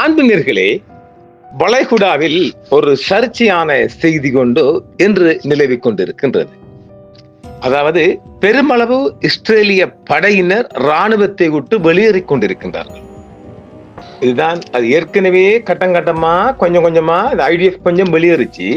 அன்பினர்களே, வளைகுடாவில் ஒரு சர்ச்சையான செய்தி கொண்டு இன்று நிலவிக் கொண்டிருக்கின்றது. அதாவது பெருமளவு இஸ்ரேலிய படையினர் இராணுவத்தை விட்டு வெளியேறிக் கொண்டிருக்கின்றார்கள். இதுதான் அது. ஏற்கனவே கட்டமா கொஞ்சம் கொஞ்சமா ஐடிஎஃப் கொஞ்சம் வெளியேறிச்சு.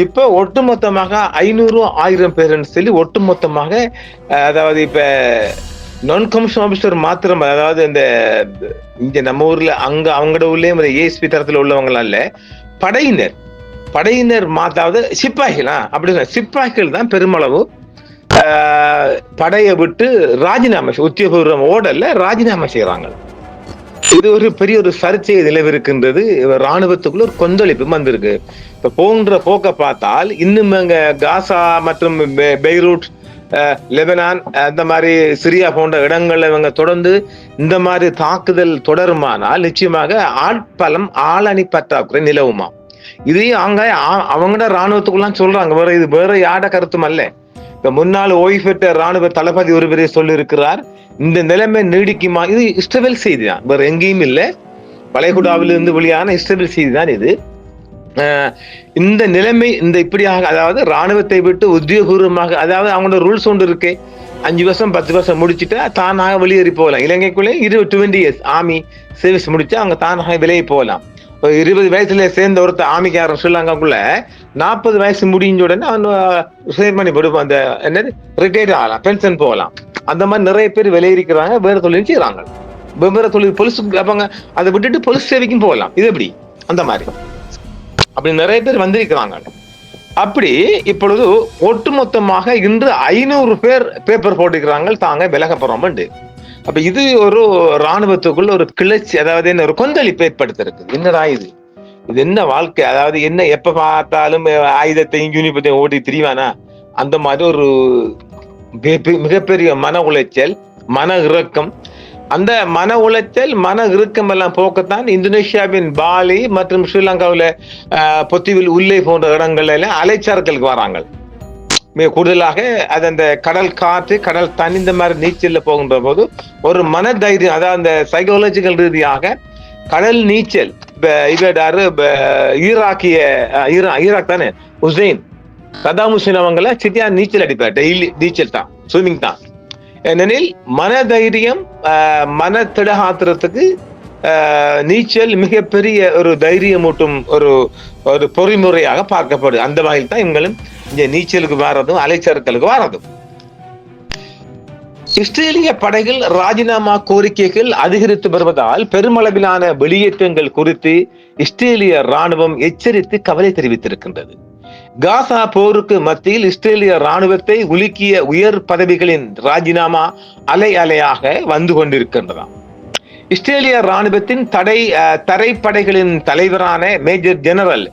இப்ப ஒட்டுமொத்தமாக 500-1000 பேருன்னு சொல்லி ஒட்டுமொத்தமாக, அதாவது இப்ப நான் கமிஷன் ஆபீசர் மாத்திரம், அதாவது இந்த இங்க நம்ம ஊர்ல அங்க அவங்களோட ஊர்லயும் ஏஎஸ்பி தரத்துல உள்ளவங்களா இல்ல, படையினர் அதாவது சிப்பாய்களா அப்படி சிப்பாய்கள் தான் பெருமளவு படையை விட்டு ராஜினாமா உத்தியோகபூர்வம் ஓடல்ல ராஜினாமா செய்யறாங்க. இது ஒரு பெரிய ஒரு சர்ச்சையை நிலவிருக்கின்றது. ராணுவத்துக்குள்ள ஒரு கொந்தளிப்பு வந்திருக்கு. இப்ப போன்ற போக்க பார்த்தால் இன்னும் காசா மற்றும் பெய்ரூட், லெபனான், அந்த மாதிரி சிரியா போன்ற இடங்கள்ல இவங்க தொடர்ந்து இந்த மாதிரி தாக்குதல் தொடருமானால் நிச்சயமாக ஆட்பலம் ஆளணி பற்றாக்குறை நிலவுமா. இதையும் அவங்களோட ராணுவத்துக்குள்ளாம் சொல்றாங்க. இது வேற யாட கருத்தும் அல்ல. இப்ப முன்னாள் ஓய்வு பெற்ற ராணுவ தளபதி ஒருவரே சொல்லி இருக்கிறார், இந்த நிலைமை நீடிக்குமா. இது இஸ்ரேல் செய்தி தான், வேற எங்கேயும் இல்லை. வளைகுடாவிலிருந்து வெளியான இஸ்ரேல் செய்தி தான் இது. இந்த நிலைமை இந்த இப்படியாக, அதாவது ராணுவத்தை விட்டு உத்தியோகபூர்வமாக, அதாவது அவங்களோட ரூல்ஸ் ஒன்று இருக்கு, 5 வருஷம் 10 வருஷம் முடிச்சுட்டா தானாக வெளியேறி போகலாம். இலங்கைக்குள்ளே 20 years ஆர்மி சர்வீஸ் முடிச்சா அவங்க தானாக விலகி போகலாம். 20 வயசுல சேர்ந்த ஒருத்தர் ஆர்மிக்காரன் ஸ்ரீலங்காக்குள்ள 40 வயசு முடிஞ்ச உடனே அவன் பண்ணி போடுவான், அந்த என்னது ரிட்டையர்ட் ஆகலாம், பென்ஷன் போகலாம். அந்த மாதிரி நிறைய பேர் விலையிருக்கிறாங்க, வேற தொழில் செய்யறாங்க. வெவ்வேறு தொழில் பொலிஸ் அவங்க அதை விட்டுட்டு பொலிஸ் சேவைக்கும் போகலாம். இது எப்படி அந்த மாதிரி அப்படி நிறைய பேர் வந்திருக்கிறாங்க. அப்படி இப்பொழுது ஒட்டுமொத்தமாக இன்று 500 பேர் பேப்பர் போட்டுக்கிறாங்க தாங்க விலகப்படுறோம். அப்ப இது ஒரு ராணுவத்துக்குள்ள ஒரு கிளர்ச்சி, அதாவது என்ன ஒரு கொந்தளிப்பு ஏற்படுத்திருக்கு. என்னடா இது என்ன வாழ்க்கை, அதாவது என்ன எப்ப பார்த்தாலும் ஆயுதத்தையும் யூனிபத்தையும் ஓடி திரிவானா, அந்த மாதிரி ஒரு மிகப்பெரிய மன உளைச்சல், மன இறுக்கம். அந்த மன உளைச்சல், மன இறுக்கம் எல்லாம் போக்கத்தான் இந்தோனேஷியாவின் பாலி மற்றும் ஸ்ரீலங்காவில பொத்திவில் உள்ளே போன்ற இடங்கள்ல எல்லாம் அலைச்சார்களுக்கு வராங்க. மிக கூடுதலாக அது அந்த கடல் காற்று, கடல் தண்ணி, இந்த மாதிரி நீச்சல்ல போகின்ற போது ஒரு மன தைரியம், அதாவது அந்த சைக்காலஜிக்கல் ரீதியாக கடல் நீச்சல். ஈராக் தானே ஹுசைன், சதாம் ஹுசைன் அவங்கள சிட்டியா நீச்சல் அடிப்பார், டெய்லி நீச்சல் தான், ஸ்விமிங் தான். ஏனெனில் மன தைரியம், மன திடகாத்திரத்துக்கு நீச்சல் மிகப்பெரிய ஒரு தைரியமூட்டும் ஒரு பொறிமுறையாக பார்க்கப்படுது. அந்த வகையில் தான் இவங்களும் இந்த நீச்சலுக்கு வாரதும் அலைச்சறுக்களுக்கு வாரதும். இஸ்ரேலிய படைகள் ராஜினாமா கோரிக்கைகள் அதிகரித்து வருவதால் பெருமளவிலான வெளியேற்றங்கள் குறித்து இஸ்ரேலிய ராணுவம் எச்சரித்து கவலை தெரிவித்திருக்கின்றது. காசா போருக்கு மத்தியில் இஸ்ரேலிய ராணுவத்தை உலுக்கிய உயர் பதவிகளின் ராஜினாமா அலை அலையாக வந்து கொண்டிருக்கின்றதாம். இஸ்ரேலிய ராணுவத்தின் தரைப்படைகளின் தலைவரான மேஜர் ஜெனரல்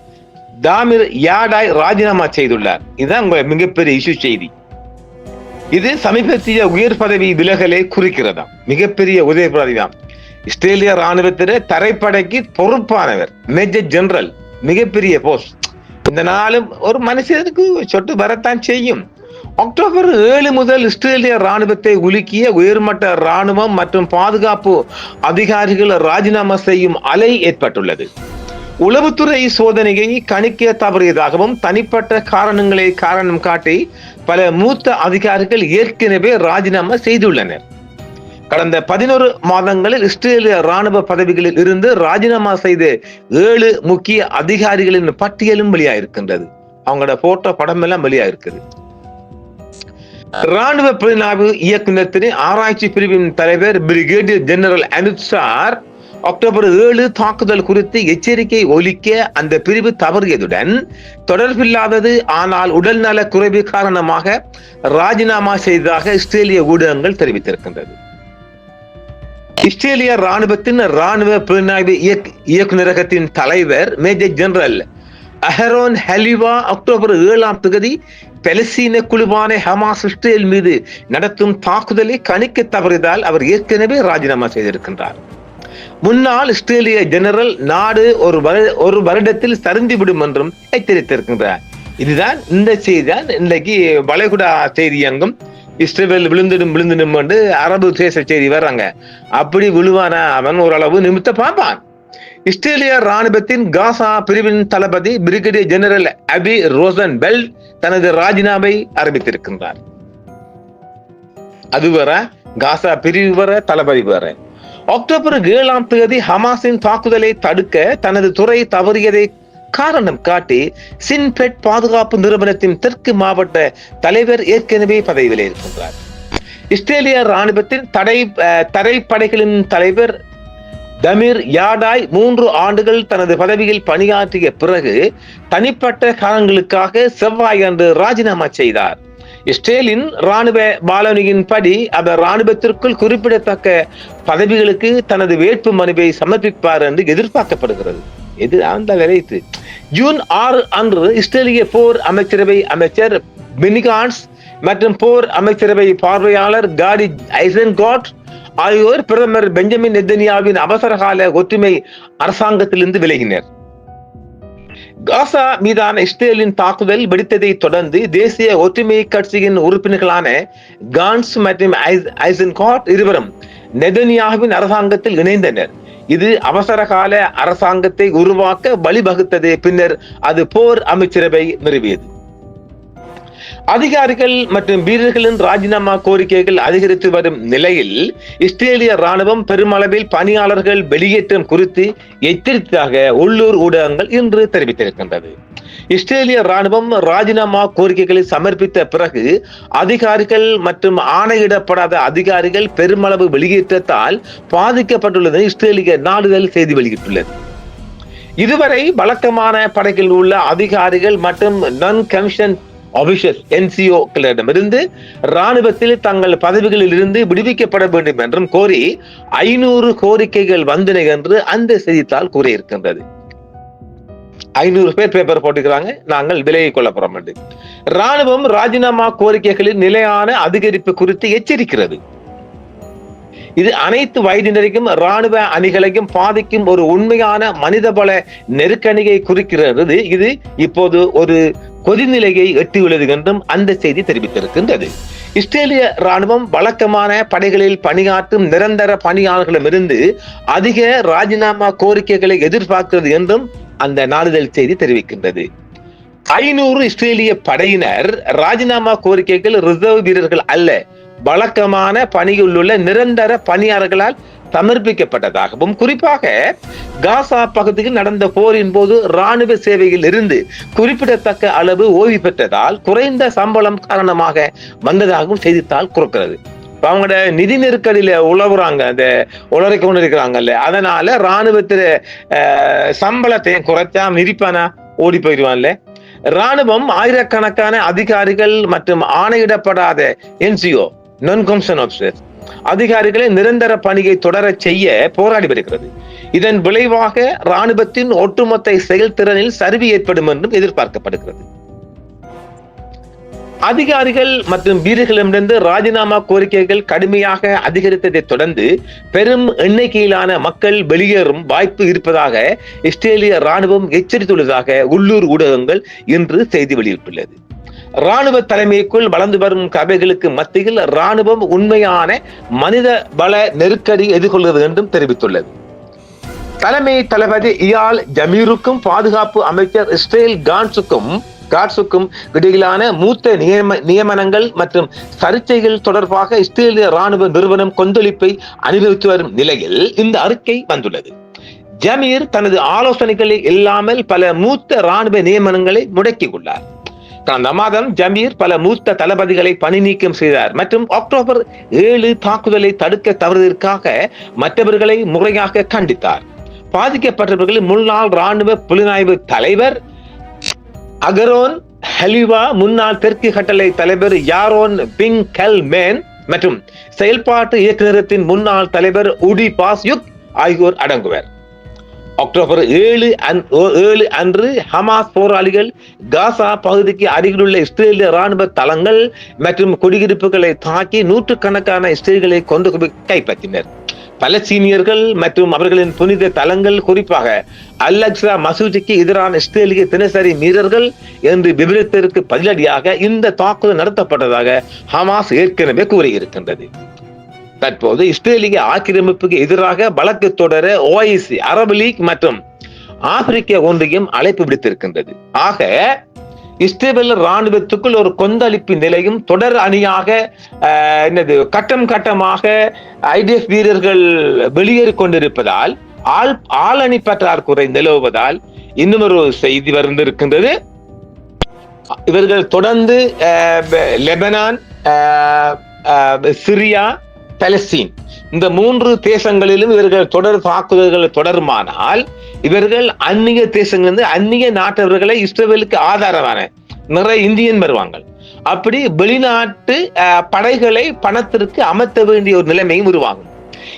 தாமிர் யாடாய் ராஜினாமா செய்துள்ளார். இதுதான் மிகப்பெரிய இஷ்யூ செய்தி. இது சமீபத்திய உயர் பதவி விலகலை குறிக்கிறதா, மிகப்பெரிய உதவி பதவி தான். இஸ்ரேலிய ராணுவத்தின தரைப்படைக்கு பொறுப்பானவர் மேஜர் ஜெனரல், மிகப்பெரிய போஸ்ட். இந்த நாளும் ஒரு மனுஷனுக்கு சொட்டு வரத்தான் செய்யும். அக்டோபர் 7 முதல் இஸ்ரேலிய ராணுவத்தை உலுக்கிய உயர்மட்ட ராணுவம் மற்றும் பாதுகாப்பு அதிகாரிகள் ராஜினாமா செய்யும் அலை ஏற்பட்டுள்ளது. உளவுத்துறை சோதனையை கணிக்க தவறியதாகவும் தனிப்பட்ட காரணங்களை காரணம் காட்டி பல மூத்த அதிகாரிகள் ஏற்கனவே ராஜினாமா செய்துள்ளனர். கடந்த 11 மாதங்களில் இஸ்ரேலிய ராணுவ பதவிகளில் இருந்து ராஜினாமா செய்த 7 முக்கிய அதிகாரிகளின் பட்டியலும் வெளியாயிருக்கின்றது. அவங்களோட போட்டோ படம் எல்லாம் வெளியாயிருக்குது. ராணுவ புலனாய்வு இயக்குநரத்தின் ஆராய்ச்சி பிரிவின் தலைவர் பிரிகேடியர் ஜெனரல் அனுசார் அக்டோபர் 7 தாக்குதல் குறித்து எச்சரிக்கை ஒலிக்க அந்த பிரிவு தவறியதுடன் தொடர்பில்லாதது ஆனால் உடல்நல குறைவு காரணமாக ராஜினாமா செய்ததாக இஸ்ரேலிய ஊடகங்கள் தெரிவித்திருக்கின்றது. இஸ்ரேலிய ராணுவத்தின் ராணுவ புலனாய்வு இயக்குநரகத்தின் தலைவர் மேஜர் ஜெனரல் அஹரோன் ஹலிவா அக்டோபர் 7 பலஸ்தீன குழுவான ஹமாஸ் இஸ்ரேல் மீது நடத்தும் தாக்குதலை கணிக்க தவறியதால் அவர் ஏற்கனவே ராஜினாமா செய்திருக்கின்றார். முன்னாள் இஸ்ரேலிய ஜெனரல் நாடு ஒரு வருடத்தில் சரிந்து விடும் என்றும் எச்சரித்திருக்கின்றார். இதுதான் இந்த செய்தி தான் இன்றைக்கு வளைகுடா செய்தி அங்கும் இஸ்ரேல் விழுந்துடும் என்று அரபு தேச செய்தி வர்றாங்க. அப்படி விழுவானா அவன் ஓரளவு நிமித்த பார்ப்பான். இஸ்ரேலிய ராணுவத்தின் காசா பிரிவின் தளபதி பிரிகேடியர் ஜெனரல் அபி ரோசன்பெல்ட் தனது ராஜினாமை அறிவித்திருக்கின்றார். அது வேற, காசா பிரிவு வேற, தளபதி வேற. அக்டோபர் 7 ஹமாஸின் தாக்குதலை தடுக்க தனது துறை தவறியதை காரணம் காட்டி சின்பெட் பாதுகாப்பு நிறுவனத்தின் தெற்கு மாவட்ட தலைவர் ஏற்கனவே பதவியில் இருக்கின்றார். இஸ்ரேலிய ராணுவத்தின் தரைப்படைகளின் தலைவர் தமிர் யாடாய் 3 ஆண்டுகள் தனது பதவியில் பணியாற்றிய பிறகு தனிப்பட்ட காரணங்களுக்காக செவ்வாய் அன்று ராஜினாமா செய்தார். இஸ்ரேலின் ராணுவ பாலனியின் படி அவர் ராணுவத்திற்குள் குறிப்பிடத்தக்க பதவிகளுக்கு தனது வேட்பு மனுவை சமர்ப்பிப்பார் என்று எதிர்பார்க்கப்படுகிறது. இது அந்த விரைத்து ஜூன் 6 அன்று இஸ்ரேலிய போர் அமைச்சரவை அமைச்சர் பெனி கான்ட்ஸ் மற்றும் போர் அமைச்சரவை பார்வையாளர் காடி ஐசன்காட் ஆகியோர் பிரதமர் பெஞ்சமின் நெத்தன்யாவின் அவசரகால ஒற்றுமை அரசாங்கத்திலிருந்து விலகினர். காசா மீதான இஸ்ரேலின் தாக்குதல் வெடித்ததை தொடர்ந்து தேசிய ஒற்றுமை கட்சியின் உறுப்பினர்களான கான்ட்ஸ் மற்றும் ஐசன்காட் இருவரும் நெதன்யாவின் அரசாங்கத்தில் இணைந்தனர். இது அவசரகால அரசாங்கத்தை உருவாக்க வழிவகுத்தது. பின்னர் அது போர் அமைச்சரவை நிறுவியது. அதிகாரிகள் மற்றும் வீரர்களின் ராஜினாமா கோரிக்கைகள் அதிகரித்து வரும் நிலையில் இஸ்ரேலிய ராணுவம் பெருமளவில் பணியாளர்கள் வெளியேற்றம் குறித்து எச்சரித்ததாக உள்ளூர் ஊடகங்கள் இன்று தெரிவித்திருக்கின்றது. இஸ்ரேலிய ராணுவம் ராஜினாமா கோரிக்கைகளை சமர்ப்பித்த பிறகு அதிகாரிகள் மற்றும் ஆணையிடப்படாத அதிகாரிகள் பெருமளவு வெளியேற்றத்தால் பாதிக்கப்பட்டுள்ளது இஸ்ரேலிய நாளிதழ் செய்தி வெளியிட்டுள்ளது. இதுவரை வழக்கமான படைகளில் உள்ள அதிகாரிகள் மற்றும் நான் கமிஷன் ஆபீசர்ஸ் NCO-க்களிடமிருந்து ராணுவத்தில் தங்கள் பதவிகளில் இருந்து விடுவிக்கப்பட வேண்டும் என்றும் கோரி 500 கோரிக்கைகள் வந்தன என்று அந்த செய்தித்தாள் கூறியிருக்கின்றது. 500 பேர் பேப்பர் போட்டுக்கிறாங்க, நாங்கள் விலகிக் கொள்ள போறோம் என்று. ராணுவம் ராஜினாமா கோரிக்கைகளின் நிலையான அதிகரிப்பு குறித்து எச்சரிக்கிறது. இது அனைத்து வயதினரையும் ராணுவ அணிகளையும் பாதிக்கும் ஒரு உண்மையான மனிதபல நெருக்கடியை குறிக்கிறது. இது இப்போது ஒரு கொதிநிலையை எட்டியுள்ளது என்றும் அந்த செய்தி தெரிவித்திருக்கின்றது. இஸ்ரேலிய ராணுவம் வழக்கமான படைகளில் பணியாற்றும் நிரந்தர பணியாளர்களிடமிருந்து அதிக ராஜினாமா கோரிக்கைகளை எதிர்பார்க்கிறது என்றும் அந்த நாளிதழ் செய்தி தெரிவிக்கின்றது. 500 இஸ்ரேலிய படையினர் ராஜினாமா கோரிக்கைகள் ரிசர்வ் வீரர்கள் அல்ல, வழக்கமான பணியில் உள்ள நிரந்தர பணியாளர்களால் சமர்ப்பிக்கப்பட்டதாகவும், குறிப்பாக காசா பகுதியில் நடந்த போரின் போது ராணுவ சேவையில் இருந்து குறிப்பிடத்தக்க அளவு ஓய்வு பெற்றதால் குறைந்த சம்பளம் காரணமாக வந்ததாகவும் செய்தித்தாள் கூறுகிறது. அவங்களோட நிதி நெருக்கடியில உழவுறாங்க, அந்த உளரை கொண்டு இருக்கிறாங்கல்ல, அதனால ராணுவத்தில சம்பளத்தை குறைச்சா நிதிப்பானா ஓடி போயிடுவான்ல. ராணுவம் ஆயிரக்கணக்கான அதிகாரிகள் மற்றும் ஆணையிடப்படாத NCO நான் கமிஷன் ஆபீசர்ஸ் அதிகாரிகளை நிரந்தர பணியை தொடர செய்ய போராடி வருகிறது. இதன் விளைவாக ராணுவத்தின் ஒட்டுமொத்த செயல்திறனில் சரிவு ஏற்படும் என்றும் எதிர்பார்க்கப்படுகிறது. அதிகாரிகள் மற்றும் வீரர்களிடமிருந்து ராஜினாமா கோரிக்கைகள் கடுமையாக அதிகரித்ததை தொடர்ந்து பெரும் எண்ணிக்கையிலான மக்கள் வெளியேறும் வாய்ப்பு இருப்பதாக இஸ்ரேலிய ராணுவம் எச்சரித்துள்ளதாக உள்ளூர் ஊடகங்கள் இன்று செய்தி வெளியிட்டுள்ளது. ராணுவ தலைமைக்குள் வளர்ந்து வரும் கதைகளுக்கு மத்தியில் ராணுவம் உண்மையான மனித வள நெருக்கடி எதிர்கொள்கிறது என்றும் தெரிவித்துள்ளது. தலைமை தளபதி இயால் ஜமீருக்கும் பாதுகாப்பு அமைச்சர் இஸ்ரேல் காட்ஸுக்கும் இடையிலான மூத்த நியமனங்கள் மற்றும் சர்ச்சைகள் தொடர்பாக இஸ்ரேலிய ராணுவ நிறுவனம் கொந்தளிப்பை அனுபவித்து வரும் நிலையில் இந்த அறிக்கை வந்துள்ளது. ஜமீர் தனது ஆலோசனைகளை இல்லாமல் பல மூத்த ராணுவ நியமனங்களை முடக்கியுள்ளார். கடந்த மாதம் ஜமீர் பல மூத்த தளபதிகளை பணி நீக்கம் செய்தார் மற்றும் அக்டோபர் 7 தாக்குதலை தடுக்க தவறுவதற்காக மற்றவர்களை முறையாக கண்டித்தார். பாதிக்கப்பட்டவர்களில் முன்னாள் ராணுவ புலனாய்வு தலைவர் அகரோன் ஹலிவா, முன்னாள் தெற்கு கட்டளை தலைவர் யாரோன் பிங் கெல்மேன் மற்றும் செயல்பாட்டு இயக்குநரகத்தின் முன்னாள் தலைவர் உடி பாஸ்யுக் ஆகியோர் அடங்குவர். அக்டோபர் 7 அன்று ஹமாஸ் போராளிகள் காசா பகுதிக்கு அருகிலுள்ள இஸ்ரேலிய ராணுவ தளங்கள் மற்றும் குடியிருப்புகளை தாக்கி நூற்றுக்கணக்கான இஸ்ரேலிகளை கொண்டு கைப்பற்றினர். பலஸ்தீனியர்கள் மற்றும் அவர்களின் புனித தலங்கள், குறிப்பாக அல்-அக்ஸா மசூதிக்கு எதிரான இஸ்ரேலிய தினசரி மீறல்கள் என்று விவரித்ததற்கு பதிலடியாக இந்த தாக்குதல் நடத்தப்பட்டதாக ஹமாஸ் ஏற்கனவே கூறியிருக்கின்றது. தற்போது இஸ்ரேலிய ஆக்கிரமிப்புக்கு எதிராக வழக்கு தொடர OIC, அரபு லீக் மற்றும் ஆப்பிரிக்க ஒன்றியம் அழைப்பு விடுத்திருக்கின்றது. ஆக இஸ்ரேல் ராணுவத்துக்குள் ஒரு கொந்தளிப்பு நிலையும் தொடர் அணியாக கட்டம் கட்டமாக IDF வீரர்கள் வெளியேறிக் கொண்டிருப்பதால் ஆளணி பற்றாக்குறை நிலவுவதால் இன்னும் ஒரு செய்தி வந்திருக்கின்றது. இவர்கள் தொடர்ந்து லெபனான், சிரியா, பலஸ்தீன் இந்த 3 தேசங்களிலும் இவர்கள் தொடர் தாக்குதல்கள் தொடருமானால் இவர்கள் அந்நிய தேசங்களிலிருந்து அந்நிய நாட்டவர்களை இஸ்ரேலுக்கு ஆதாரமான நிறைய இந்தியன் வருவாங்க. அப்படி வெளிநாட்டு படைகளை பணத்திற்கு அமர்த்த வேண்டிய ஒரு நிலைமையும் உருவாகும்.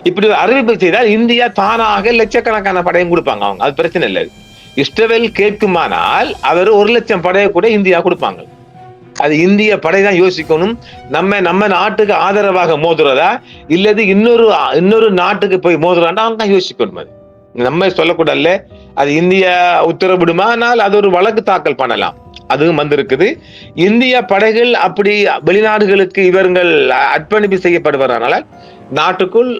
இப்படி ஒரு அறிவிப்பு செய்தால் இந்தியா தானாக லட்சக்கணக்கான படையும் கொடுப்பாங்க. அவங்க அது பிரச்சனை இல்லை. இஸ்ரேல் கேட்குமானால் அவர் 1,00,000 படையை கூட இந்தியா கொடுப்பாங்க. அது இந்திய படை தான் யோசிக்கணும். நம்ம நாட்டுக்கு ஆதரவாக மோதுறதா இல்லது இன்னொரு நாட்டுக்கு போய் மோதுறாண்டா அவங்க தான் யோசிக்கணும். அது நம்ம சொல்லக்கூடாது. அது இந்தியா உத்தரவிடுமானால் அது ஒரு வழக்கு தாக்கல் பண்ணலாம். அதுவும் வந்திருக்குது. இந்திய படைகள் அப்படி வெளிநாடுகளுக்கு இவர்கள் அர்ப்பணிப்பு செய்யப்படுவதனால நாட்டுக்குள்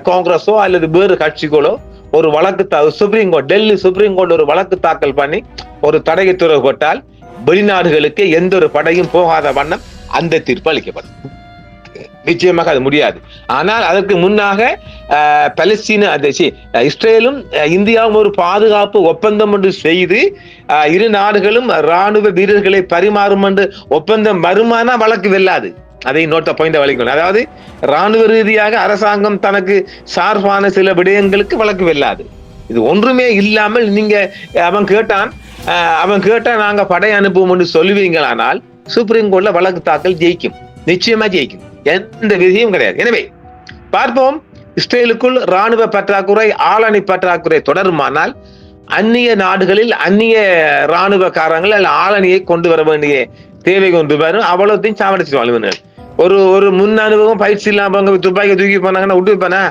காங்கிரஸோ அல்லது வேறு கட்சிகளோ ஒரு வழக்கு supreme court, Delhi supreme court ஒரு வழக்கு தாக்கல் பண்ணி ஒரு தடையை துறப்பட்டால் வெளிநாடுகளுக்கு எந்த ஒரு படையும் போகாத வண்ணம் அந்த தீர்ப்பு அளிக்கப்படும். நிச்சயமாக அது முடியாது. ஆனால் அதற்கு முன்னாக இஸ்ரேலும் இந்தியாவும் ஒரு பாதுகாப்பு ஒப்பந்தம் ஒன்று செய்து இரு நாடுகளும் ராணுவ வீரர்களை பரிமாறும் என்று ஒப்பந்தம் வருமானா வழக்கு வெல்லாது. அதை நோட்ட பாயிண்ட் வலிக்கணும். அதாவது ராணுவ ரீதியாக அரசாங்கம் தனக்கு சார்பான சில விடயங்களுக்கு வழக்கு வெல்லாது. இது ஒன்றுமே இல்லாமல் நீங்க அவன் கேட்டா நாங்க படை அனுப்புவோம் சொல்லுவீங்களானால் சுப்ரீம் கோர்ட்ல வழக்கு தாக்கல் ஜெயிக்கும், நிச்சயமா ஜெயிக்கும். எந்த விதியும் கிடையாது. எனவே பார்ப்போம். இஸ்ரேலுக்குள் ராணுவ பற்றாக்குறை, ஆளணி பற்றாக்குறை தொடருமானால் அந்நிய நாடுகளில் அந்நிய ராணுவக்காரங்கள் அல்ல ஆளணியை கொண்டு வர வேண்டிய தேவை கொண்டு வரும். அவ்வளோத்தையும் சாவடிச்சிருவாங்க. ஒரு முன் அனுபவம் பயிற்சி இல்லாம துப்பாக்கி தூக்கி போனாங்கன்னா விட்டுப்பானா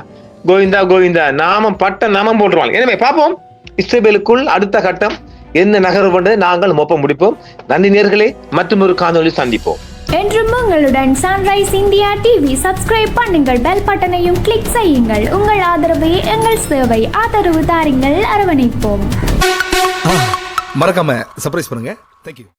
கோவிந்தா நாமம் பட்ட நாமம் போட்டுருவாங்க. எனவே பார்ப்போம் இஸ்ரேலுக்குள் அடுத்த கட்டம் என்ன நகர்வு கொண்டு நாங்கள் மொப்பம் முடிப்போம். நன்றி நேயர்களே, மற்றும் ஒரு காணொளி சந்திப்போம். என்றும் உங்களுடன் சன்ரைஸ் இந்தியா டிவி. சப்ஸ்கிரைப் பண்ணுங்கள், பெல் பட்டனையும் கிளிக் செய்யுங்கள். உங்கள் ஆதரவே எங்கள் சேவை. ஆதரவு தாருங்கள், அரவணைப்போம். மறக்காம சர்ப்ரைஸ் பண்ணுங்க. தேங்க்யூ.